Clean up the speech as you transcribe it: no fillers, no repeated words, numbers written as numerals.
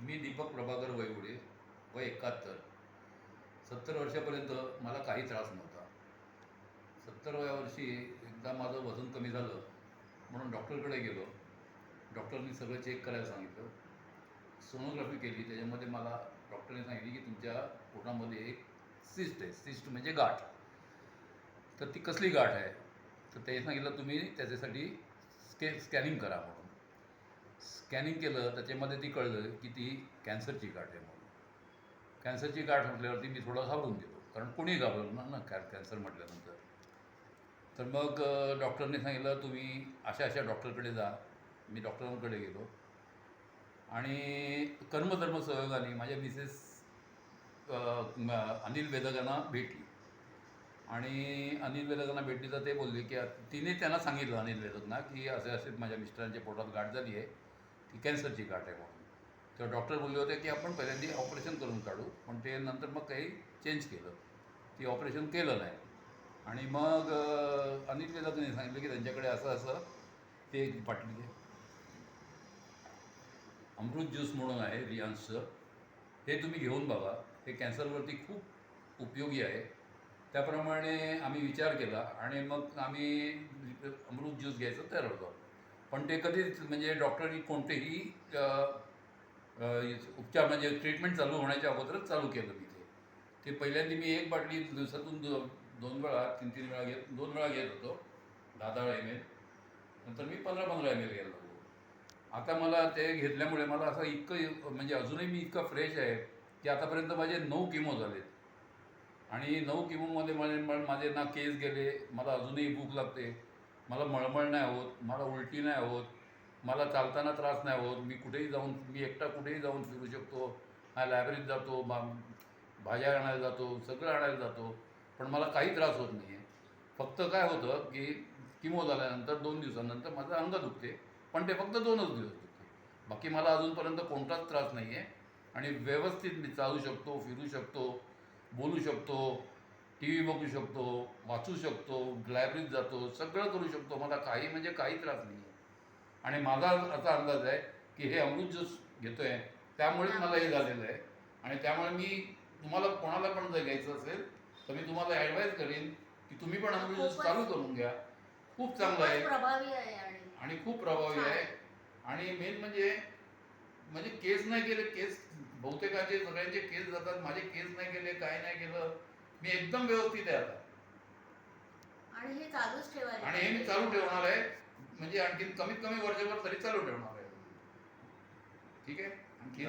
मी दीपक प्रभाकर वैगुडे, वय 71. 70 वर्षापर्यंत मला काही त्रास नव्हता. 70व्या वर्षी एकदा माझं वजन कमी झालं म्हणून डॉक्टरकडे गेलो. डॉक्टरनी सगळं चेक करायला सांगितलं. सोनोग्राफी केली. त्याच्यामध्ये मला डॉक्टरने सांगितली की तुमच्या पोटामध्ये एक सिस्ट आहे. सिस्ट म्हणजे गाठ. तर ती कसली गाठ आहे? तर ते सांगितलं तुम्ही त्याच्यासाठी स्कॅनिंग करा म्हणून. स्कॅनिंग केलं, त्याच्यामध्ये ती कळलं की ती कॅन्सरची गाठ आहे म्हणून. कॅन्सरची गाठ म्हटल्यावरती मी थोडा घाबरून गेलो, कारण कोणी घाबरणार ना कॅन्सर म्हटल्यानंतर. तर मग डॉक्टरने सांगितलं तुम्ही अशा अशा डॉक्टरकडे जा. मी डॉक्टरांकडे गेलो आणि कर्मधर्म सहयोगाने माझ्या मिसेस अनिल वेदकांना भेटली. आणि अनिल वेदकांना भेटली तर ते बोलले की तिने त्यांना सांगितलं अनिल वेदकना की असे असे माझ्या मिस्टरांच्या पोटात गाठ झाली आहे, ती कॅन्सरची गाठ आहे म्हणून. तेव्हा डॉक्टर बोलले होते की आपण पहिल्यांदा ऑपरेशन करून काढू, पण ते नंतर मग काही चेंज केलं, ती ऑपरेशन केलं नाही. आणि मग अनिल वेदकने सांगितलं की त्यांच्याकडे असं असं ते एक बाटली अमृत ज्यूस म्हणून आहे रियांसचं, हे तुम्ही घेऊन बघा, हे कॅन्सरवरती खूप उपयोगी आहे. त्याप्रमाणे आम्ही विचार केला आणि मग आम्ही अमृत ज्यूस घ्यायचं ठरवलं. पण ते कधीच म्हणजे डॉक्टरनी कोणतेही उपचार म्हणजे ट्रीटमेंट चालू होण्याच्या अगोदरच चालू केलं मी ते पहिल्यांदा मी एक बाटली दिवसातून 2 वेळा 3 वेळा घेत 2 वेळा घेत होतो, 10 ml. नंतर मी 15 ml घ्यायला लागलो. आता मला ते घेतल्यामुळे मला असं इतकं म्हणजे अजूनही मी इतका फ्रेश आहे की आतापर्यंत माझे 9 किमो झालेत. आणि 9 किमोमध्ये माझे ना केस गेले, मला अजूनही भूक लागते, मला मळमळ नाही होत, मला उलटी नाही होत, मला चालताना त्रास नाही होत. मी कुठेही जाऊन मी एकटा कुठेही जाऊन फिरू शकतो. हा लायब्ररीत जातो, भाज्या आणायला जातो, सगळं आणायला जातो, पण मला काही त्रास होत नाही आहे. फक्त काय होतं की किमो झाल्यानंतर 2 दिवसानंतर माझं अंग दुखते, पण ते फक्त 2च दिवस दुखते. बाकी मला अजूनपर्यंत कोणताच त्रास नाही आहे आणि व्यवस्थित मी चालू शकतो, फिरू शकतो, बोलू शकतो, टी व्ही बघू शकतो, वाचू शकतो, लायब्ररीत जातो, सगळं करू शकतो. मला काही म्हणजे काही त्रास नाही आहे. आणि माझा असा अंदाज आहे की हे अमृत ज्यूस घेतो आहे त्यामुळेच मला हे झालेलं आहे. आणि त्यामुळे मी तुम्हाला कोणाला पण जर घ्यायचं असेल तर मी तुम्हाला ॲडवाईज करेन की तुम्ही पण अमृत ज्यूस चालू करून घ्या. खूप चांगलं आहे, प्रभावी आहे आणि खूप प्रभावी आहे. आणि मेन म्हणजे केस नाही गेले, केस बहुतेकाचे सगळ्यांचे केस जातात, माझे केस नाही गेले, काय नाही गेलं, मी एकदम व्यवस्थित आहे आता. आणि हे चालूच ठेवायला आणि हे मी चालू ठेवणार आहे, म्हणजे आणखी कमीत कमी वर्षभर तरी चालू ठेवणार आहे. ठीक आहे. आणखी